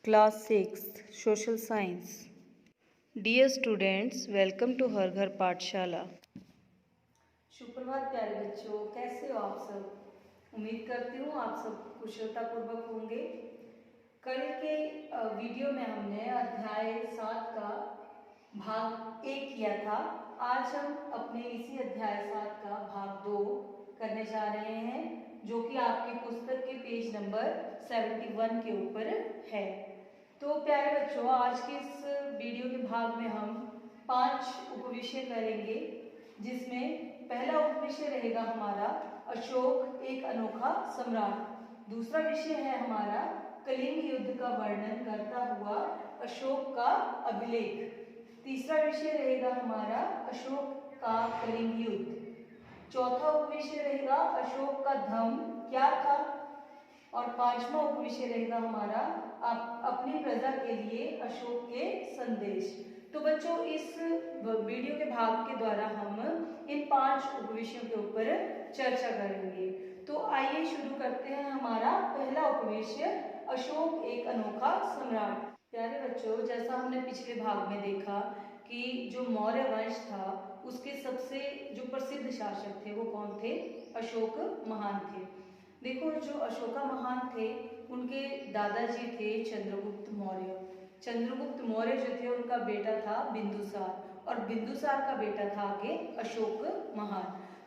Class 6 Social Science. Dear students, welcome to हर घर पाठशाला। सुप्रभात प्यारे बच्चों, कैसे हो आप सब। उम्मीद करती हूँ आप सब कुशलतापूर्वक होंगे। कल के वीडियो में हमने अध्याय 7 का भाग 1 किया था। आज हम अपने इसी अध्याय 7 का भाग 2 करने जा रहे हैं, जो कि आपकी पुस्तक के पेज नंबर 71 के ऊपर है। तो प्यारे बच्चों, आज के इस वीडियो के भाग में हम 5 उपविषय करेंगे, जिसमें पहला उपविषय रहेगा हमारा अशोक एक अनोखा सम्राट। दूसरा विषय है हमारा कलिंग युद्ध का वर्णन करता हुआ अशोक का अभिलेख। तीसरा विषय रहेगा हमारा अशोक का कलिंग युद्ध। चौथा उपविषय रहेगा अशोक का धम्म क्या था। और 5वां उपविषय रहेगा हमारा अपनी प्रजा के लिए अशोक के संदेश। तो बच्चों, इस वीडियो के भाग के द्वारा हम इन 5 उपविषयों के ऊपर चर्चा करेंगे। तो आइए शुरू करते हैं हमारा पहला उपविषय अशोक एक अनोखा सम्राट। प्यारे बच्चों, जैसा हमने पिछले भाग में देखा कि जो मौर्य वंश था उसके सबसे जो प्रसिद्ध शासक थे वो कौन थे? अशोक महान थे। देखो, जो अशोका महान थे उनके दादाजी थे चंद्रगुप्त मौर्य। चंद्रगुप्त मौर्य जो थे उनका बेटा था बिंदुसार, और बिंदुसार का बेटा था आगे अशोक महान।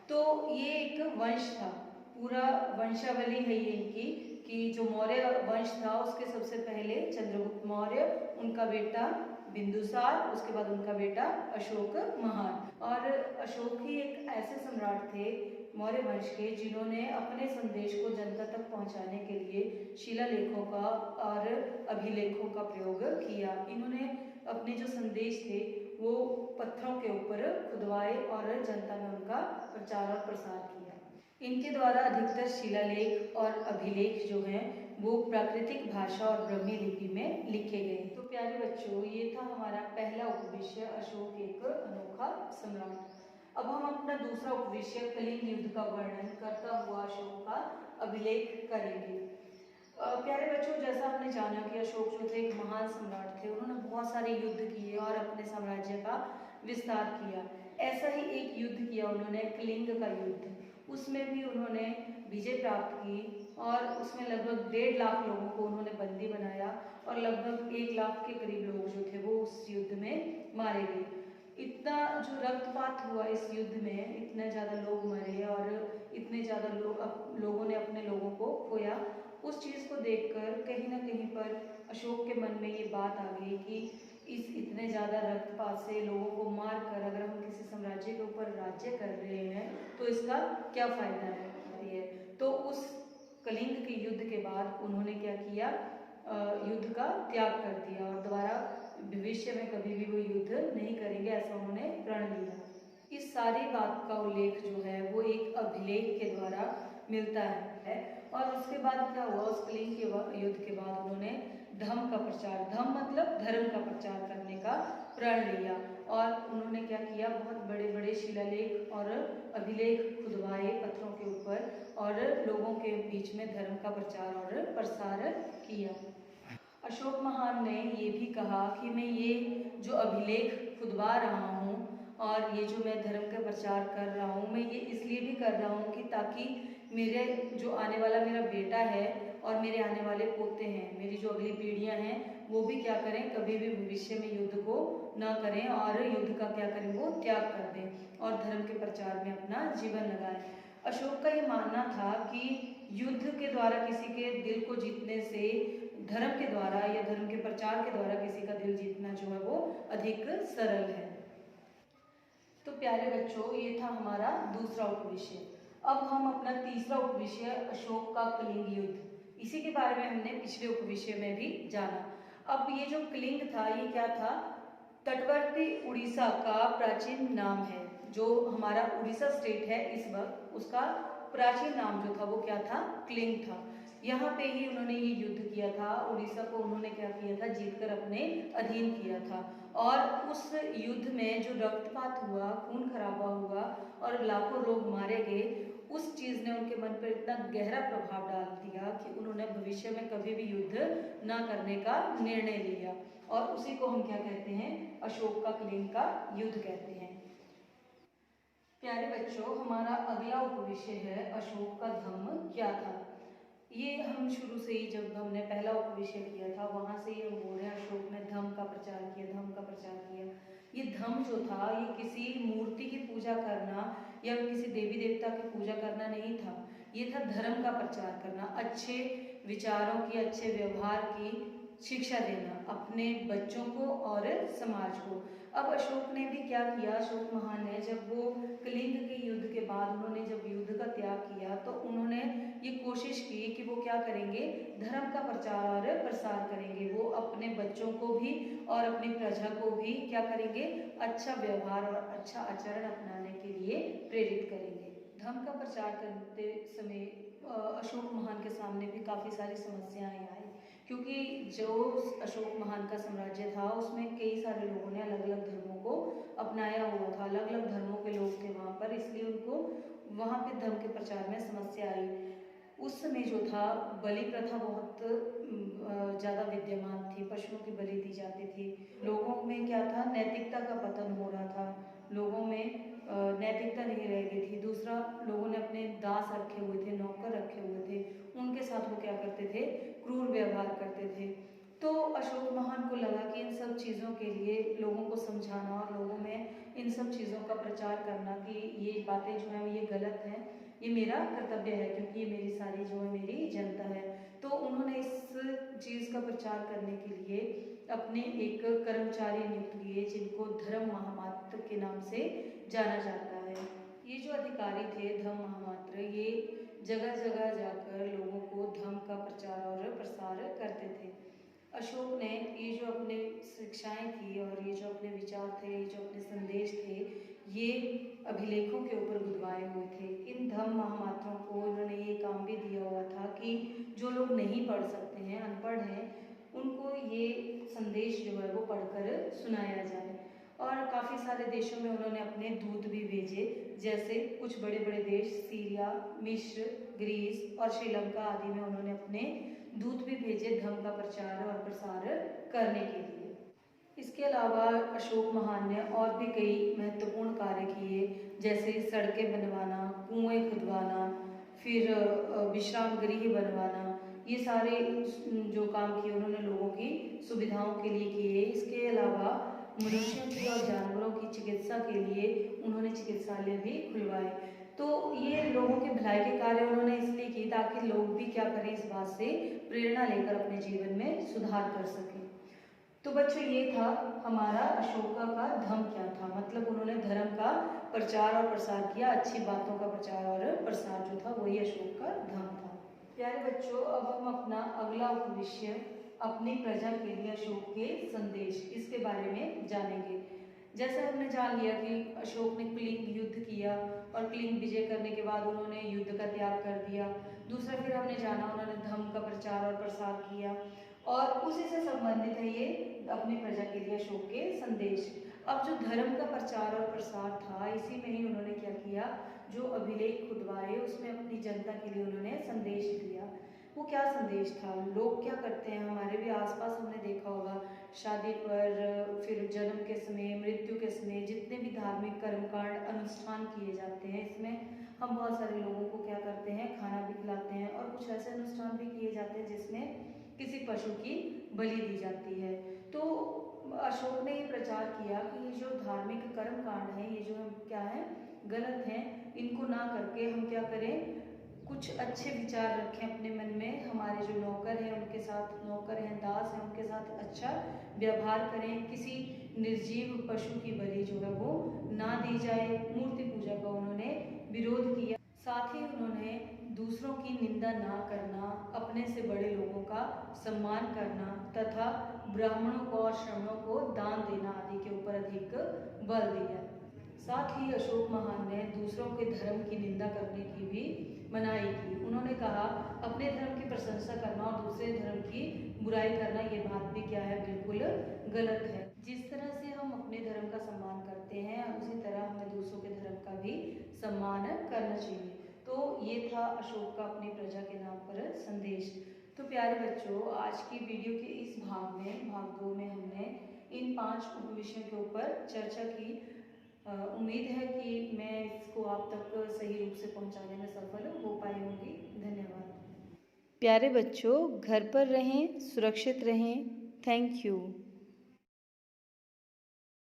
तो ये एक वंश था, पूरा वंशावली है ये इनकी, कि जो मौर्य वंश था उसके सबसे पहले चंद्रगुप्त मौर्य, उनका बेटा बिंदुसार, उसके बाद उनका बेटा अशोक महान। और अशोक ही एक ऐसे सम्राट थे मौर्य वंश के जिन्होंने अपने संदेश को जनता तक पहुंचाने के लिए शिलालेखों का और अभिलेखों का प्रयोग किया। इन्होंने अपने जो संदेश थे वो पत्थरों के ऊपर खुदवाए और जनता में उनका प्रचार और प्रसार किया। इनके द्वारा अधिकतर शिलालेख और अभिलेख जो हैं वो प्राकृतिक भाषा और ब्राह्मी लिपि में लिखे गए। तो प्यारे बच्चों, ये था हमारा पहला उपविषय अशोक एक अनोखा सम्राट। अब हम अपना दूसरा उपविषय कलिंग युद्ध का वर्णन करता हुआ अशोक का अभिलेख करेंगे। प्यारे बच्चों, जैसा हमने जाना कि अशोक जो थे एक महान सम्राट थे, उन्होंने बहुत सारे युद्ध किए और अपने साम्राज्य का विस्तार किया। ऐसा ही एक युद्ध किया उन्होंने, कलिंग का युद्ध। उसमें भी उन्होंने विजय प्राप्त की और उसमें लगभग 1.5 लाख लोगों को उन्होंने बंदी बनाया और लगभग 1 लाख के करीब लोग जो थे वो उस युद्ध में मारे गए। इतना जो रक्तपात हुआ इस युद्ध में, इतने ज़्यादा लोग मरे और इतने ज़्यादा लोगों ने अपने लोगों को खोया, उस चीज़ को देखकर कहीं ना कहीं पर अशोक के मन में ये बात आ गई कि इस इतने ज़्यादा रक्तपात से लोगों को मार कर अगर हम किसी साम्राज्य के ऊपर राज्य कर रहे हैं तो इसका क्या फ़ायदा है। तो उस कलिंग के युद्ध के बाद उन्होंने क्या किया? युद्ध का त्याग कर दिया और दोबारा भविष्य में कभी भी वो युद्ध नहीं करेंगे, ऐसा उन्होंने प्रण लिया। इस सारी बात का उल्लेख जो है वो एक अभिलेख के द्वारा मिलता है। और उसके बाद क्या हुआ? उस कलिंग के युद्ध के बाद उन्होंने धम्म का प्रचार, धम्म मतलब धर्म का प्रचार करने का प्रण लिया। और उन्होंने क्या किया? बहुत बड़े बड़े शिलालेख और अभिलेख खुदवाए पत्थरों के ऊपर और लोगों के बीच में धर्म का प्रचार और प्रसार किया। अशोक महान ने ये भी कहा कि मैं ये जो अभिलेख खुदवा रहा हूँ और ये जो मैं धर्म का प्रचार कर रहा हूँ, मैं ये इसलिए भी कर रहा हूँ कि ताकि मेरे जो आने वाला मेरा बेटा है और मेरे आने वाले पोते हैं, मेरी जो अगली पीढ़ियाँ हैं, वो भी क्या करें, कभी भी भविष्य में युद्ध को ना करें और युद्ध का क्या करें, वो त्याग कर दें और धर्म के प्रचार में अपना जीवन लगाएं। अशोक का ये मानना था कि युद्ध के द्वारा किसी के दिल को जीतने से धर्म के द्वारा या धर्म के प्रचार के द्वारा किसी का दिल जीतना जो है वो अधिक सरल है। तो प्यारे बच्चों, ये था हमारा दूसरा उपविषय। अब हम अपना तीसरा उपविषय अशोक का कलिंग युद्ध, इसी के बारे में हमने पिछले उपविषय में भी जाना। अब ये जो कलिंग था ये क्या था? तटवर्ती उड़ीसा का प्राचीन नाम है। जो हमारा उड़ीसा स्टेट है इस वक्त, उसका प्राचीन नाम जो था वो क्या था? कलिंग था। यहाँ पे ही उन्होंने ये युद्ध किया था, उड़ीसा को उन्होंने क्या किया था? जीतकर अपने अधीन किया था। और उस युद्ध में जो रक्तपात हुआ, खून खराबा हुआ और लाखों लोग मारे गए, उस चीज़ ने उनके मन पर इतना गहरा प्रभाव डाल दिया कि उन्होंने भविष्य में कभी भी युद्ध ना करने का निर्णय लिया, और उसी को हम क्या कहते हैं, अशोक का कलिंग का युद्ध कहते हैं। प्यारे बच्चों, हमारा अगला उपविषय है अशोक का धम्म क्या था। ये हम शुरू से ही जब हमने पहला उपविषय किया था वहाँ से ही हम बोल रहे हैं अशोक ने धम्म का प्रचार किया, धम्म का प्रचार किया। ये धम्म जो था ये किसी मूर्ति की पूजा करना या किसी देवी देवता की पूजा करना नहीं था, ये था धर्म का प्रचार करना, अच्छे विचारों की, अच्छे व्यवहार की शिक्षा देना अपने बच्चों को और समाज को। अब अशोक ने भी क्या किया, अशोक महान ने जब वो कलिंग के युद्ध के बाद उन्होंने जब युद्ध का त्याग किया तो उन्होंने ये कोशिश की कि वो क्या करेंगे, धर्म का प्रचार और प्रसार करेंगे। वो अपने बच्चों को भी और अपनी प्रजा को भी क्या करेंगे, अच्छा व्यवहार और अच्छा आचरण अपनाने के लिए प्रेरित करेंगे। धर्म का प्रचार करते समय अशोक महान के सामने भी काफ़ी सारी समस्याएं आई, क्योंकि जो अशोक महान का साम्राज्य था उसमें कई सारे लोगों ने अलग अलग धर्मों को अपनाया हुआ था, अलग अलग धर्मों के लोग थे वहाँ पर, इसलिए उनको वहाँ पे धर्म के प्रचार में समस्या आई। उस समय जो था बलि प्रथा बहुत ज़्यादा विद्यमान थी, पशुओं की बलि दी जाती थी। लोगों में क्या था, नैतिकता का पतन हो रहा था, लोगों में नैतिकता नहीं रह गई थी। दूसरा, लोगों ने अपने दास रखे हुए थे, नौकर रखे हुए थे, उनके साथ वो क्या करते थे, क्रूर व्यवहार करते थे। तो अशोक महान को लगा कि इन सब चीज़ों के लिए लोगों को समझाना और लोगों में इन सब चीज़ों का प्रचार करना कि ये बातें जो हैं ये गलत हैं, ये मेरा कर्तव्य है, क्योंकि ये मेरी सारी जो है मेरी जनता है। तो उन्होंने इस चीज़ का प्रचार करने के लिए अपने एक कर्मचारी नियुक्त किए जिनको धर्म महामात्र के नाम से जाना जाता है। ये जो अधिकारी थे धर्म महामात्र, ये जगह जगह जाकर लोगों को धर्म का प्रचार और प्रसार करते थे। अशोक ने ये जो अपने शिक्षाएं थी और ये जो अपने विचार थे, ये जो अपने संदेश थे, ये अभिलेखों के ऊपर गुदवाए हुए थे। इन धर्म महामात्रों को इन्होंने ये काम भी दिया हुआ था कि जो लोग नहीं पढ़ सकते हैं, अनपढ़ हैं, उनको ये संदेश जो है वो पढ़कर सुनाया जाए। और काफ़ी सारे देशों में उन्होंने अपने दूत भी भेजे, जैसे कुछ बड़े बड़े देश सीरिया, मिस्र, ग्रीस और श्रीलंका आदि में उन्होंने अपने दूत भी भेजे धर्म का प्रचार और प्रसार करने के लिए। इसके अलावा अशोक महान ने और भी कई महत्वपूर्ण कार्य किए, जैसे सड़कें बनवाना, कुएं खुदवाना, फिर विश्राम गृह बनवाना। ये सारे जो काम किए उन्होंने लोगों की सुविधाओं के लिए किए। इसके अलावा मनुष्यों की और जानवरों की चिकित्सा के लिए उन्होंने चिकित्सालय भी खुलवाए। तो ये लोगों के भलाई के कार्य उन्होंने इसलिए किए ताकि लोग भी क्या करें, इस बात से प्रेरणा लेकर अपने जीवन में सुधार कर सकें। तो बच्चों, ये था हमारा अशोका का धम्म क्या था, मतलब उन्होंने धर्म का प्रचार और प्रसार किया, अच्छी बातों का प्रचार और प्रसार जो था वही अशोक का धम्म था। प्यारे बच्चों, अब हम अपना अगला उपविषय अपनी प्रजा के लिए अशोक के संदेश, इसके बारे में जानेंगे। जैसे हमने जान लिया कि अशोक ने कलिंग युद्ध किया और कलिंग विजय करने के बाद उन्होंने युद्ध का त्याग कर दिया। दूसरा, फिर हमने जाना उन्होंने धर्म का प्रचार और प्रसार किया, और उसी से संबंधित है ये अपनी प्रजा के लिए अशोक के संदेश। अब जो धर्म का प्रचार और प्रसार था, इसी में ही उन्होंने क्या किया, जो अभिलेख खुदवाए उसमें अपनी जनता के लिए उन्होंने संदेश दिया। वो क्या संदेश था, लोग क्या करते हैं, हमारे भी आसपास हमने देखा होगा, शादी पर, फिर जन्म के समय, मृत्यु के समय, जितने भी धार्मिक कर्मकांड अनुष्ठान किए जाते हैं, इसमें हम बहुत सारे लोगों को क्या करते हैं, खाना भी खिलाते हैं, और कुछ ऐसे अनुष्ठान भी किए जाते हैं जिसमें किसी पशु की बलि दी जाती है। तो अशोक ने ये प्रचार किया कि ये जो धार्मिक कर्म कांड हैं, ये जो हम क्या है, गलत हैं, इनको ना करके हम क्या करें, कुछ अच्छे विचार रखें अपने मन में, हमारे जो नौकर हैं उनके साथ, नौकर हैं, दास हैं, उनके साथ अच्छा व्यवहार करें, किसी निर्जीव पशु की बलि जो है वो ना दी जाए। मूर्ति पूजा का उन्होंने विरोध किया। साथ ही उन्होंने दूसरों की निंदा ना करना, अपने से बड़े लोगों का सम्मान करना तथा ब्राह्मणों को और श्रमणों को दान देना आदि के ऊपर अधिक बल दिया। साथ ही अशोक महान ने दूसरों के धर्म की निंदा करने की भी मनाही की। उन्होंने कहा, अपने धर्म की प्रशंसा करना और दूसरे धर्म की बुराई करना, ये बात भी क्या है, बिल्कुल गलत है। जिस तरह से हम अपने धर्म का सम्मान करते हैं, उसी तरह हमें दूसरों के धर्म का भी सम्मान करना चाहिए। तो ये था अशोक का अपनी प्रजा के नाम पर संदेश। तो प्यारे बच्चों, आज की वीडियो के इस भाग 2 में हमने इन 5 उपविषयों के ऊपर चर्चा की। उम्मीद है कि मैं इसको आप तक सही रूप से पहुंचाने में सफल हो पाई होंगी। धन्यवाद। प्यारे बच्चों, घर पर रहें, सुरक्षित रहें। Thank you.